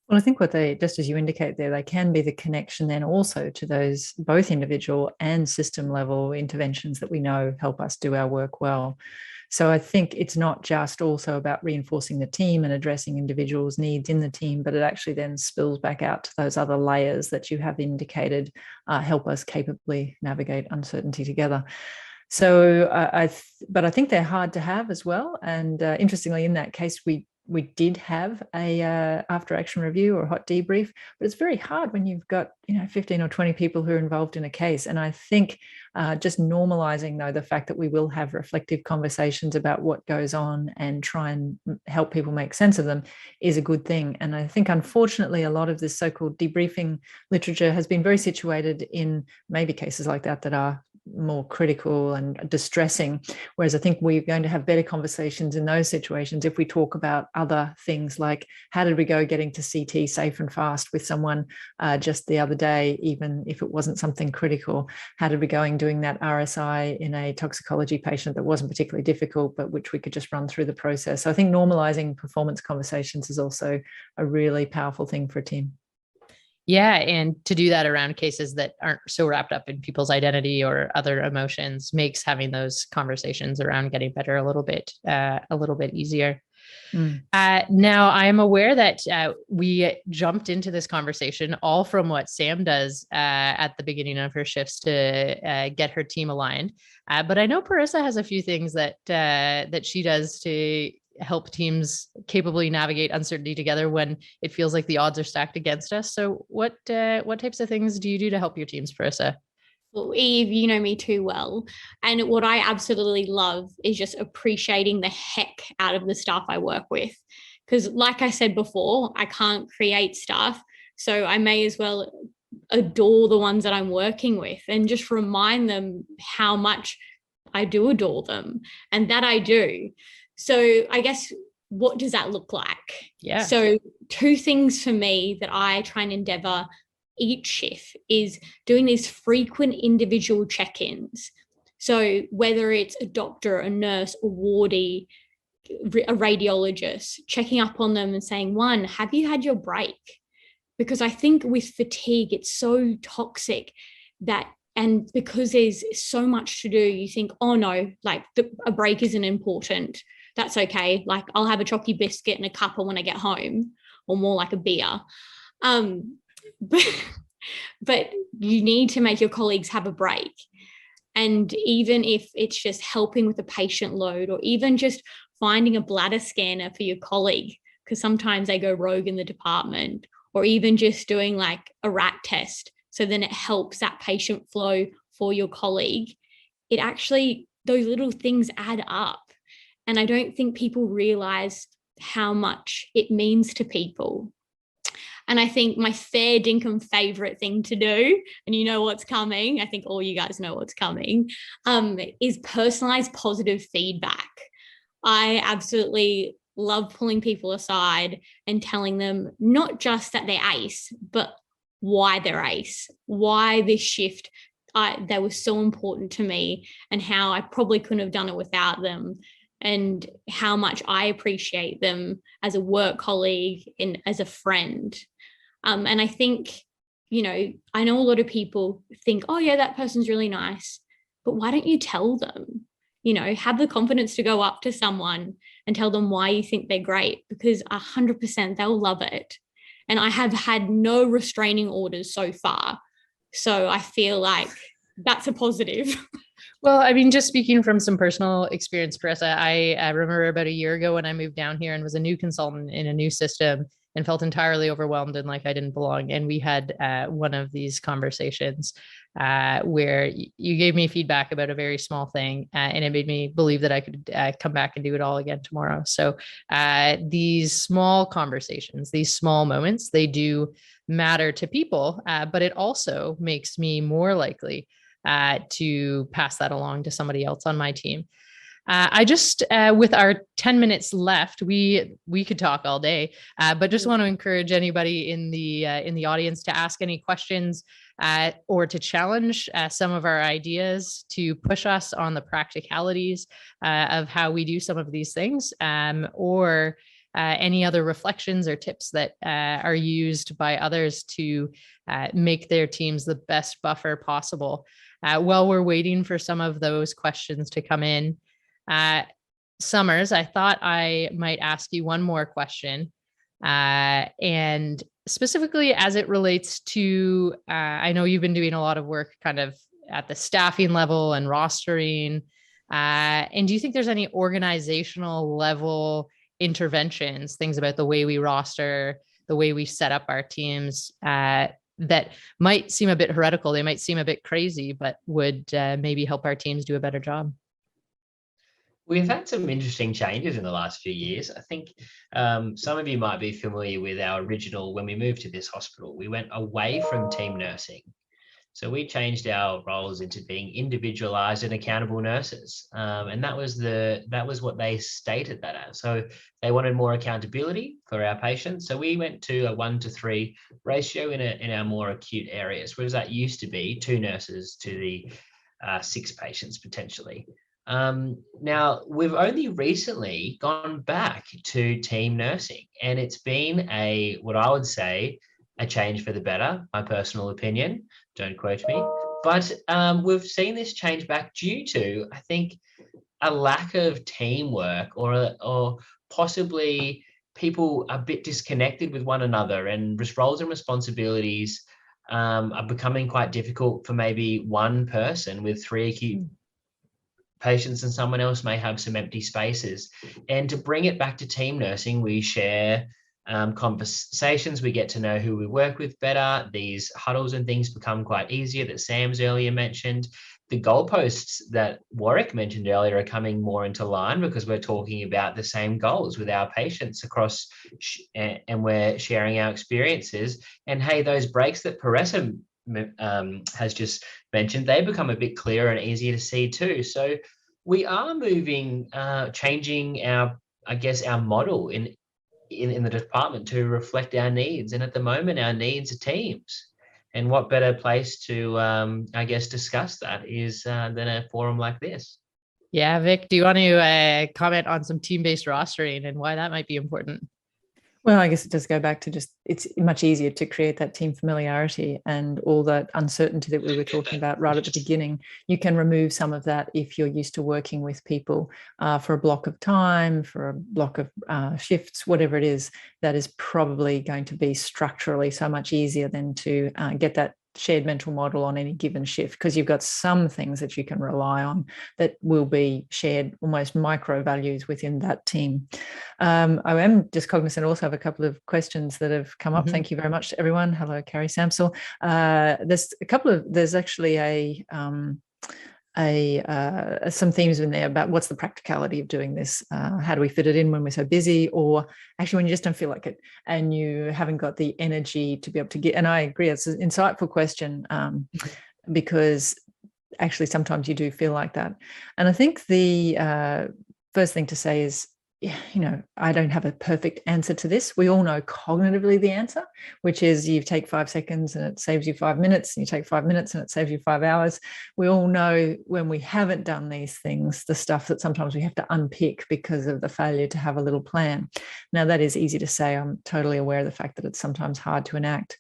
Well, I think what they, just as you indicate there, they can be the connection then also to those both individual and system level interventions that we know help us do our work well. So I think it's not just also about reinforcing the team and addressing individuals' needs in the team, but it actually then spills back out to those other layers that you have indicated help us capably navigate uncertainty together. So, but I think they're hard to have as well. And interestingly, in that case, we we did have a after action review or a hot debrief, but it's very hard when you've got 15 or 20 people who are involved in a case. And I think just normalizing, though, the fact that we will have reflective conversations about what goes on and try and help people make sense of them is a good thing. And I think, unfortunately, a lot of this so-called debriefing literature has been very situated in maybe cases like that are more critical and distressing, whereas I think we're going to have better conversations in those situations if we talk about other things like how did we go getting to CT safe and fast with someone just the other day, even if it wasn't something critical. How did we go doing that RSI in a toxicology patient that wasn't particularly difficult, but which we could just run through the process. So I think normalizing performance conversations is also a really powerful thing for a team. Yeah. And to do that around cases that aren't so wrapped up in people's identity or other emotions makes having those conversations around getting better a little bit easier. Now, I am aware that we jumped into this conversation all from what Sam does at the beginning of her shifts to get her team aligned. But I know Parissa has a few things that she does to help teams capably navigate uncertainty together when it feels like the odds are stacked against us. So what types of things do you do to help your teams, Parissa? Well, Eve, you know me too well. And what I absolutely love is just appreciating the heck out of the staff I work with. Because like I said before, I can't create stuff. So I may as well adore the ones that I'm working with and just remind them how much I do adore them and that I do. So I guess, what does that look like? Yeah. So 2 things for me that I try and endeavor each shift is doing these frequent individual check-ins. So whether it's a doctor, a nurse, a wardie, a radiologist, checking up on them and saying, 1, have you had your break? Because I think with fatigue, it's so toxic that, and because there's so much to do, you think, oh no, like a break isn't important. That's okay. Like I'll have a chalky biscuit and a cuppa when I get home, or more like a beer. But you need to make your colleagues have a break. And even if it's just helping with the patient load, or even just finding a bladder scanner for your colleague, because sometimes they go rogue in the department, or even just doing like a rat test. So then it helps that patient flow for your colleague. It actually, those little things add up. And I don't think people realize how much it means to people. And I think my fair dinkum favorite thing to do, and you know what's coming, I think all you guys know what's coming, is personalized positive feedback. I absolutely love pulling people aside and telling them not just that they're ace, but why they're ace, why this shift that was so important to me, and how I probably couldn't have done it without them, and how much I appreciate them as a work colleague and as a friend. And I think, I know a lot of people think, oh yeah, that person's really nice, but why don't you tell them? Have the confidence to go up to someone and tell them why you think they're great, because 100% they'll love it. And I have had no restraining orders so far. So I feel like that's a positive. Well, I mean, just speaking from some personal experience, Parissa, I remember about a year ago when I moved down here and was a new consultant in a new system and felt entirely overwhelmed and like I didn't belong. And we had one of these conversations where you gave me feedback about a very small thing, and it made me believe that I could come back and do it all again tomorrow. So these small conversations, these small moments, they do matter to people, but it also makes me more likely to pass that along to somebody else on my team. I just, with our 10 minutes left, we could talk all day, but just want to encourage anybody in the audience to ask any questions or to challenge some of our ideas, to push us on the practicalities of how we do some of these things, or any other reflections or tips that are used by others to make their teams the best buffer possible. While we're waiting for some of those questions to come in, Summers, I thought I might ask you one more question, and specifically as it relates to, I know you've been doing a lot of work kind of at the staffing level and rostering, and do you think there's any organizational level interventions, things about the way we roster, the way we set up our teams, that might seem a bit heretical. They might seem a bit crazy, but would maybe help our teams do a better job? We've had some interesting changes in the last few years. I think some of you might be familiar with our original, when we moved to this hospital, we went away from team nursing. So we changed our roles into being individualized and accountable nurses. And that was what they stated that as. So they wanted more accountability for our patients. So we went to a 1-to-3 ratio in our more acute areas, whereas that used to be 2 nurses to the 6 patients potentially. Now, we've only recently gone back to team nursing, and it's been what I would say, a change for the better, my personal opinion. Don't quote me. But we've seen this change back due to, I think, a lack of teamwork or possibly people a bit disconnected with one another, and roles and responsibilities are becoming quite difficult for maybe one person with 3 acute patients, and someone else may have some empty spaces. And to bring it back to team nursing, we share conversations, we get to know who we work with better. These huddles and things become quite easier, that Sam's earlier mentioned. The goalposts that Warwick mentioned earlier are coming more into line because we're talking about the same goals with our patients across, and we're sharing our experiences. And hey, those breaks that Paressa has just mentioned, they become a bit clearer and easier to see too. So we are moving, changing our model in the department to reflect our needs. And at the moment, our needs are teams. And what better place to, discuss that is than a forum like this. Yeah, Vic, do you want to comment on some team-based rostering and why that might be important? Well, I guess it does go back to just, it's much easier to create that team familiarity and all that uncertainty that we were talking about right at the beginning. You can remove some of that if you're used to working with people for a block of time, for a block of shifts, whatever it is. That is probably going to be structurally so much easier than to get that shared mental model on any given shift, because you've got some things that you can rely on that will be shared, almost micro values within that team. I am just cognizant also of a couple of questions that have come up. Thank you very much to everyone. Hello, Carrie Samsel. There's actually some themes in there about what's the practicality of doing this. How do we fit it in when we're so busy, or actually when you just don't feel like it and you haven't got the energy to be able to get. And I agree, it's an insightful question, because actually sometimes you do feel like that. And I think the first thing to say is, I don't have a perfect answer to this. We all know cognitively the answer, which is you take 5 seconds and it saves you 5 minutes, and you take 5 minutes and it saves you 5 hours. We all know when we haven't done these things, the stuff that sometimes we have to unpick because of the failure to have a little plan. Now, that is easy to say. I'm totally aware of the fact that it's sometimes hard to enact.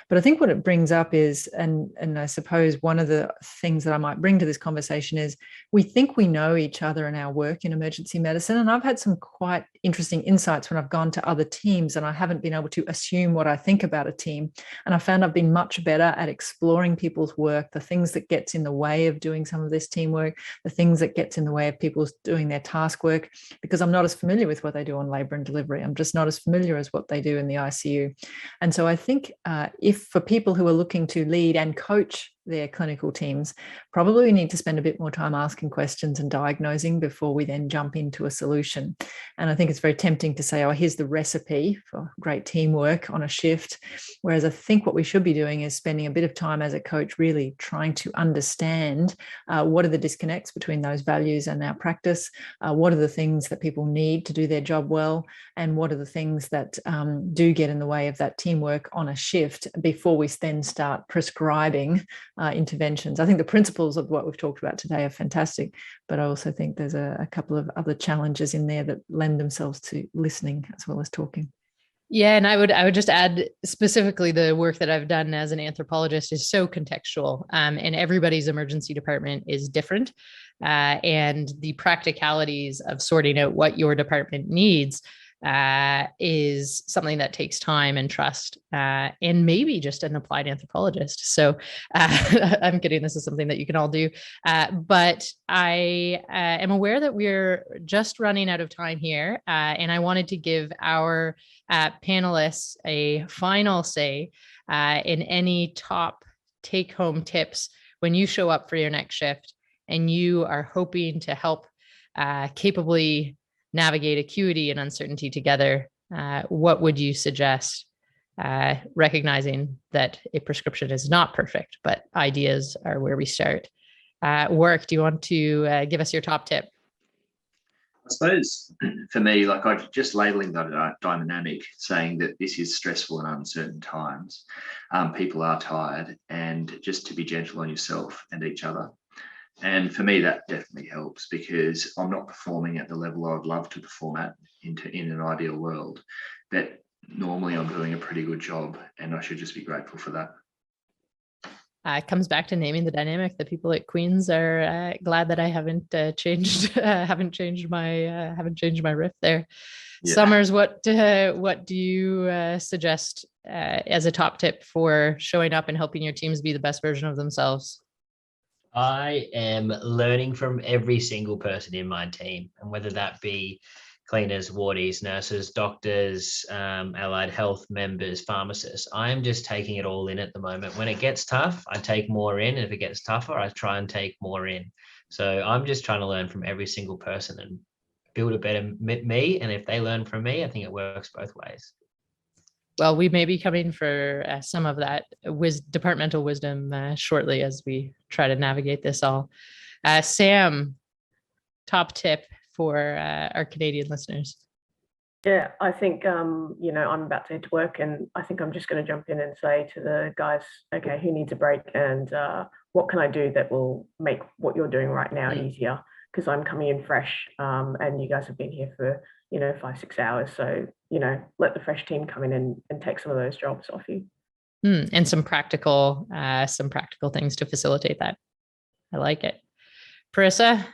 But I think what it brings up is, and I suppose one of the things that I might bring to this conversation is, we think we know each other and our work in emergency medicine. And I've had some quite interesting insights when I've gone to other teams and I haven't been able to assume what I think about a team. And I found I've been much better at exploring people's work, the things that gets in the way of doing some of this teamwork, the things that gets in the way of people doing their task work, because I'm not as familiar with what they do on labor and delivery. I'm just not as familiar as what they do in the ICU. And so I think if for people who are looking to lead and coach their clinical teams, probably we need to spend a bit more time asking questions and diagnosing before we then jump into a solution. And I think it's very tempting to say, oh, here's the recipe for great teamwork on a shift. Whereas I think what we should be doing is spending a bit of time as a coach really trying to understand what are the disconnects between those values and our practice, what are the things that people need to do their job well, and what are the things that do get in the way of that teamwork on a shift before we then start prescribing interventions. I think the principles of what we've talked about today are fantastic, but I also think there's a couple of other challenges in there that lend themselves to listening as well as talking. Yeah, and I would just add, specifically the work that I've done as an anthropologist is so contextual, and everybody's emergency department is different, and the practicalities of sorting out what your department needs is something that takes time and trust, and maybe just an applied anthropologist. So I'm kidding. This is something that you can all do. But I am aware that we're just running out of time here. And I wanted to give our panelists a final say in any top take-home tips when you show up for your next shift and you are hoping to help capably navigate acuity and uncertainty together. What would you suggest, recognizing that a prescription is not perfect, but ideas are where we start? Warwick, do you want to give us your top tip? I suppose for me, like I just labeling the dynamic, saying that this is stressful and uncertain times. People are tired, and just to be gentle on yourself and each other. And for me, that definitely helps, because I'm not performing at the level I would love to perform at in an ideal world. But normally I'm doing a pretty good job, and I should just be grateful for that. It comes back to naming the dynamic. The people at Queen's are glad that I haven't changed my riff there. Yeah. Summers, what do you suggest as a top tip for showing up and helping your teams be the best version of themselves? I am learning from every single person in my team, and whether that be cleaners, wardies, nurses, doctors, allied health members, pharmacists. I am just taking it all in at the moment. When it gets tough, I take more in. And if it gets tougher, I try and take more in. So I'm just trying to learn from every single person and build a better me. And if they learn from me, I think it works both ways. Well, we may be coming for some of that departmental wisdom shortly as we try to navigate this all. Sam, top tip for our Canadian listeners? Yeah, I think, I'm about to head to work, and I think I'm just going to jump in and say to the guys, okay, who needs a break, and what can I do that will make what you're doing right now easier? Because I'm coming in fresh, and you guys have been here for, 5-6 hours. So, let the fresh team come in and take some of those jobs off you. And some practical things to facilitate that. I like it. Parissa?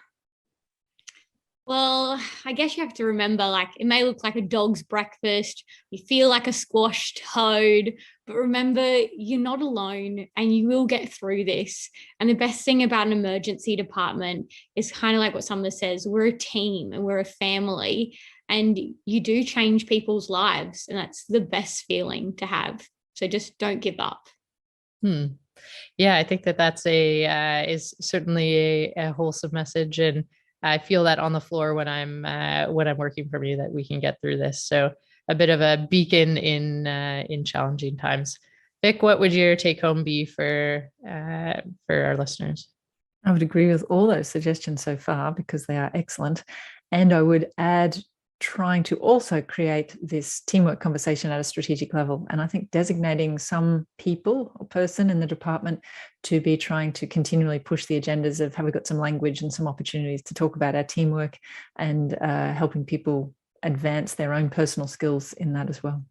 Well, I guess you have to remember, like, it may look like a dog's breakfast. You feel like a squashed toad, but remember, you're not alone and you will get through this. And the best thing about an emergency department is kind of like what Summer says, we're a team and we're a family, and you do change people's lives. And that's the best feeling to have. So just don't give up. Yeah, I think that's is certainly a wholesome message. And I feel that on the floor when I'm working from you, that we can get through this. So a bit of a beacon in challenging times. Vic, what would your take home be for our listeners? I would agree with all those suggestions so far because they are excellent. And I would add trying to also create this teamwork conversation at a strategic level. And I think designating some people or person in the department to be trying to continually push the agendas of have we got some language and some opportunities to talk about our teamwork and helping people advance their own personal skills in that as well.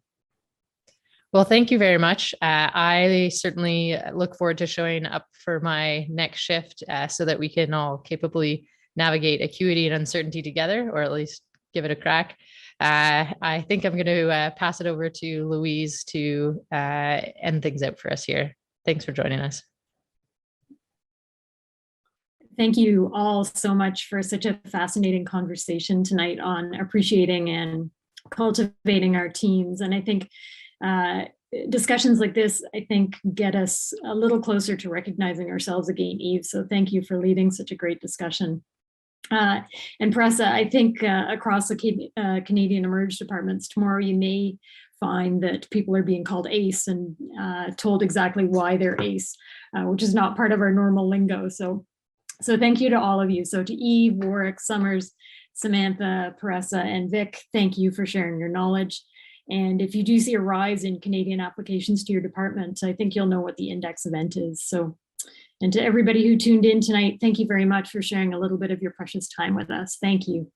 Well, thank you very much. I certainly look forward to showing up for my next shift so that we can all capably navigate acuity and uncertainty together, or at least give it a crack. I think I'm going to pass it over to Louise to end things out for us here. Thanks for joining us. Thank you all so much for such a fascinating conversation tonight on appreciating and cultivating our teams. And I think discussions like this, I think, get us a little closer to recognizing ourselves again, Eve. So thank you for leading such a great discussion. And Parissa, I think across the Canadian Emerge departments tomorrow, you may find that people are being called ACE and told exactly why they're ACE, which is not part of our normal lingo. So thank you to all of you. So to Eve, Warwick, Summers, Samantha, Parissa, and Vic, thank you for sharing your knowledge. And if you do see a rise in Canadian applications to your department, I think you'll know what the index event is. So. And to everybody who tuned in tonight, thank you very much for sharing a little bit of your precious time with us. Thank you.